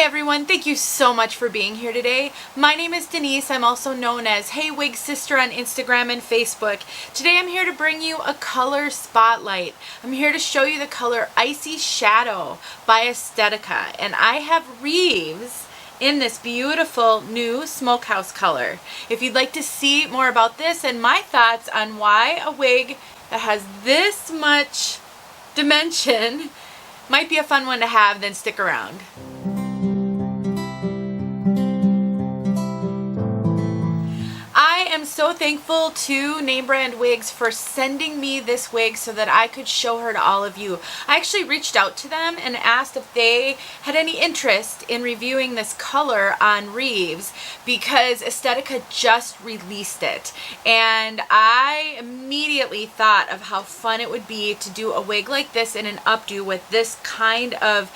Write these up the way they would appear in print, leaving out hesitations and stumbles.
Hey everyone, thank you so much for being here today. My name is Denise. I'm also known as heywigsister on Instagram and Facebook. Today I'm here to bring you a color spotlight. I'm here to show you the color Icy Shadow by Estetica, and I have Reeves in this beautiful new Smokehouse color. If you'd like to see more about this and my thoughts on why a wig that has this much dimension might be a fun one to have, then stick around. I am so thankful to Name Brand Wigs for sending me this wig so that I could show her to all of you. I actually reached out to them and asked if they had any interest in reviewing this color on Reeves because Estetica just released it. And I immediately thought of how fun it would be to do a wig like this in an updo with this kind of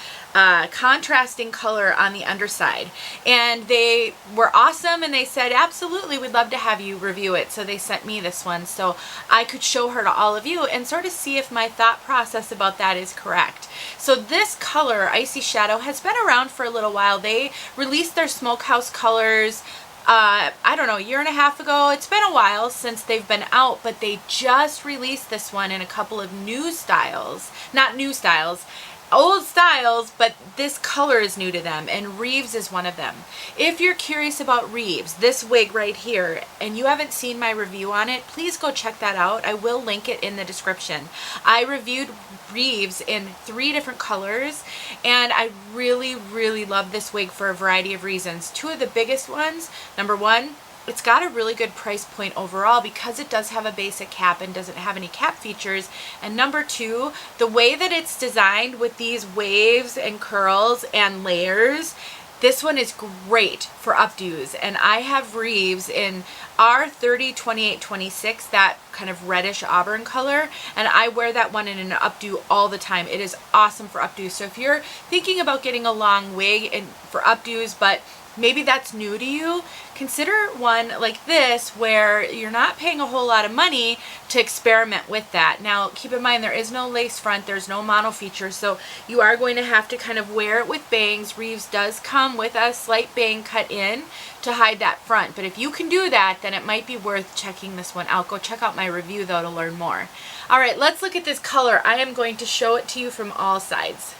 contrasting color on the underside. And they were awesome and they said, absolutely, we'd love to have you review it. So they sent me this one so I could show her to all of you and sort of see if my thought process about that is correct. So this color, Icy Shadow, has been around for a little while. They released their Smokehouse colors I don't know, a year and a half ago. It's been a while since they've been out, but they just released this one in a couple of new styles. Not new styles, old styles, but this color is new to them, and Reeves is one of them. If you're curious about Reeves, this wig right here, and you haven't seen my review on it, please go check that out. I will link it in the description. I reviewed Reeves in 3 different colors, and I really love this wig for a variety of reasons. 2 of the biggest ones: number 1, it's got a really good price point overall because it does have a basic cap and doesn't have any cap features. And number 2, the way that it's designed with these waves and curls and layers, this one is great for updos. And I have Reeves in R30, 28, 26, that kind of reddish auburn color, and I wear that one in an updo all the time. It is awesome for updos. So if you're thinking about getting a long wig and for updos, but maybe that's new to you, consider one like this where you're not paying a whole lot of money to experiment with that. Now keep in mind there is no lace front, there's no mono feature, so you are going to have to kind of wear it with bangs. Reeves does come with a slight bang cut in to hide that front, but if you can do that, then it might be worth checking this one out. Go check out my review though to learn more. Alright, let's look at this color. I am going to show it to you from all sides.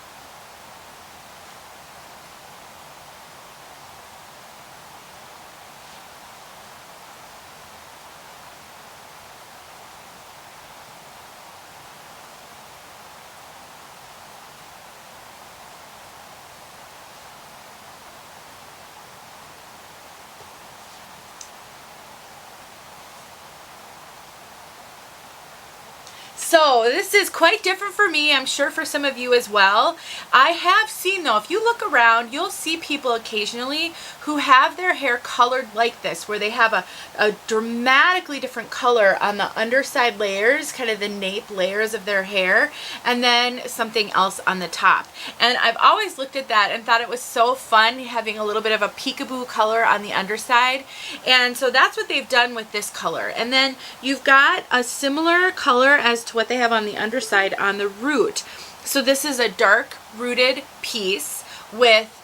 So this is quite different for me, I'm sure for some of you as well. I have seen though, if you look around, you'll see people occasionally who have their hair colored like this, where they have a dramatically different color on the underside layers, kind of the nape layers of their hair, and then something else on the top. And I've always looked at that and thought it was so fun having a little bit of a peekaboo color on the underside. And so that's what they've done with this color. And then you've got a similar color as to what they have on the underside on the root. So this is a dark rooted piece with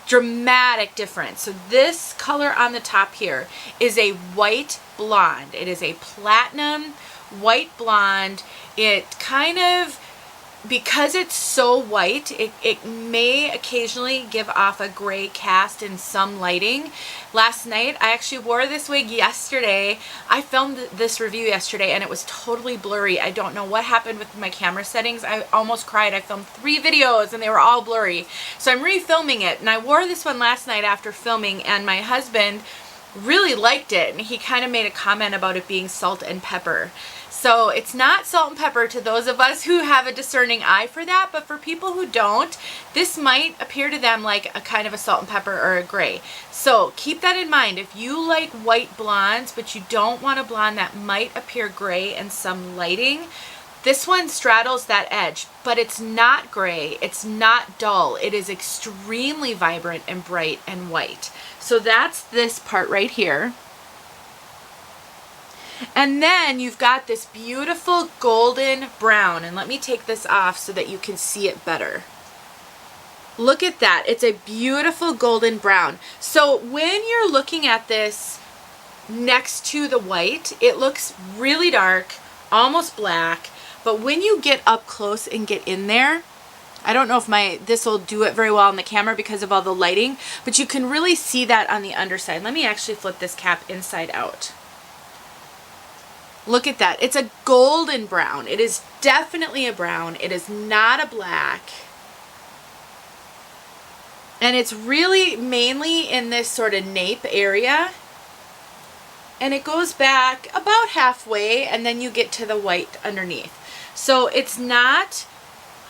dramatic difference. So this color on the top here is a white blonde. It is a platinum white blonde. It kind of, because it's so white, it may occasionally give off a gray cast in some lighting. Last night, I actually wore this wig yesterday. I filmed this review yesterday and it was totally blurry. I don't know what happened with my camera settings. I almost cried. I filmed 3 videos and they were all blurry. So I'm refilming it, and I wore this one last night after filming, and my husband really liked it, and he kind of made a comment about it being salt and pepper. So it's not salt and pepper to those of us who have a discerning eye for that, but for people who don't, this might appear to them like a kind of a salt and pepper or a gray. So keep that in mind. If you like white blondes, but you don't want a blonde that might appear gray in some lighting, this one straddles that edge, but it's not gray, it's not dull, it is extremely vibrant and bright and white. So that's this part right here. And then you've got this beautiful golden brown, and let me take this off so that you can see it better. Look at that. It's a beautiful golden brown. So when you're looking at this next to the white, it looks really dark, almost black. But when you get up close and get in there, I don't know if this will do it very well on the camera because of all the lighting, but you can really see that on the underside. Let me actually flip this cap inside out. Look at that. It's a golden brown. It is definitely a brown. It is not a black. And it's really mainly in this sort of nape area. And it goes back about halfway, and then you get to the white underneath. So it's not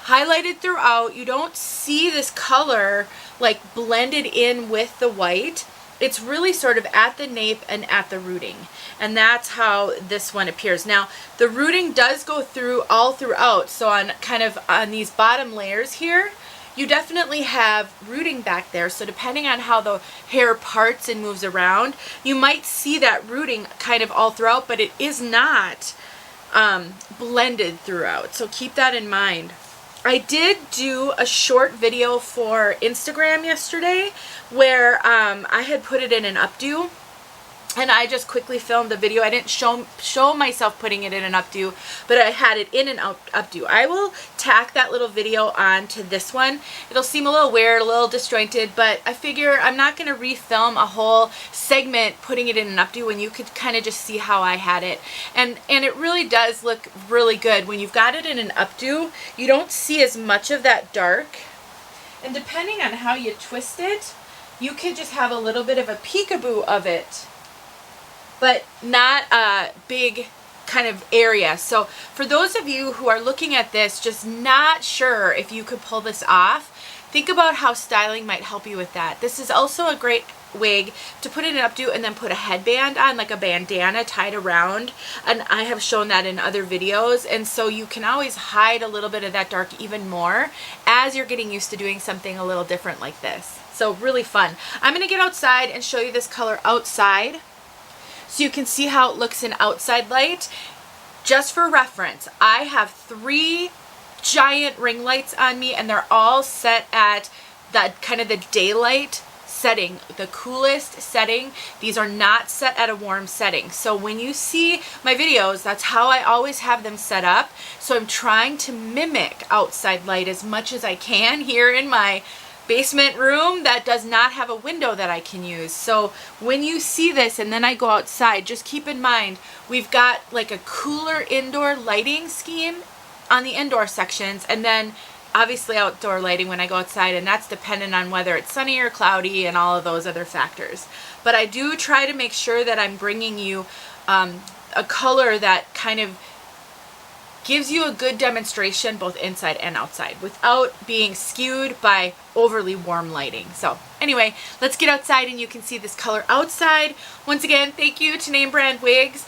highlighted throughout. You don't see this color like blended in with the white. It's really sort of at the nape and at the rooting. And that's how this one appears. Now, the rooting does go through all throughout. So on kind of on these bottom layers here, you definitely have rooting back there. So depending on how the hair parts and moves around, you might see that rooting kind of all throughout, but it is not blended throughout. So keep that in mind. I did do a short video for Instagram yesterday where I had put it in an updo, and I just quickly filmed a video. I didn't show myself putting it in an updo, but I had it in an updo. I will tack that little video onto this one. It'll seem a little weird, a little disjointed, but I figure I'm not going to refilm a whole segment putting it in an updo when you could kind of just see how I had it. And it really does look really good. When you've got it in an updo, you don't see as much of that dark. And depending on how you twist it, you could just have a little bit of a peekaboo of it, but not a big kind of area. So for those of you who are looking at this, just not sure if you could pull this off, think about how styling might help you with that. This is also a great wig to put in an updo and then put a headband on, like a bandana tied around, and I have shown that in other videos. And so you can always hide a little bit of that dark even more as you're getting used to doing something a little different like this. So really fun. I'm going to get outside and show you this color outside, so you can see how it looks in outside light. Just for reference, I have 3 giant ring lights on me, and they're all set at that kind of the daylight setting, the coolest setting. These are not set at a warm setting. So when you see my videos, that's how I always have them set up. So I'm trying to mimic outside light as much as I can here in my basement room that does not have a window that I can use. So when you see this and then I go outside, just keep in mind we've got like a cooler indoor lighting scheme on the indoor sections, and then obviously outdoor lighting when I go outside, and that's dependent on whether it's sunny or cloudy and all of those other factors. But I do try to make sure that I'm bringing you a color that kind of gives you a good demonstration both inside and outside without being skewed by overly warm lighting. So anyway, let's get outside and you can see this color outside. Once again, thank you to Name Brand Wigs.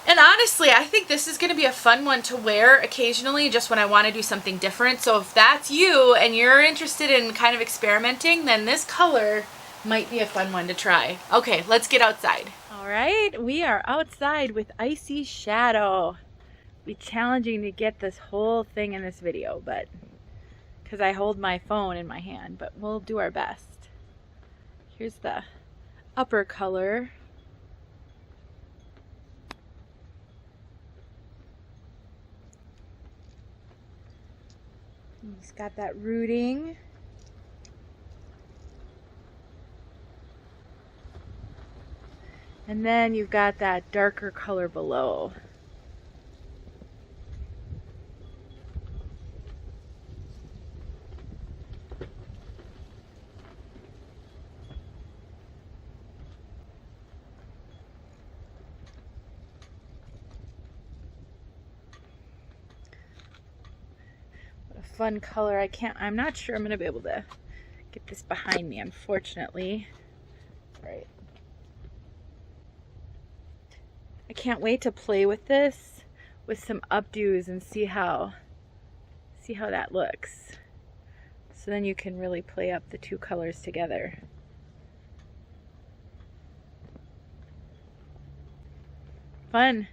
And honestly, I think this is going to be a fun one to wear occasionally just when I want to do something different. So if that's you and you're interested in kind of experimenting, then this color might be a fun one to try. Okay, let's get outside. All right, we are outside with Icy Shadow. Be challenging to get this whole thing in this video, but because I hold my phone in my hand, but we'll do our best. Here's the upper color. He's got that rooting. And then you've got that darker color below. Fun color. I'm not sure I'm gonna be able to get this behind me, unfortunately. Right. I can't wait to play with this with some updos and see how that looks. So then you can really play up the two colors together. Fun.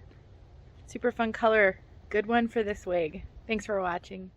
Super fun color. Good one for this wig. Thanks for watching.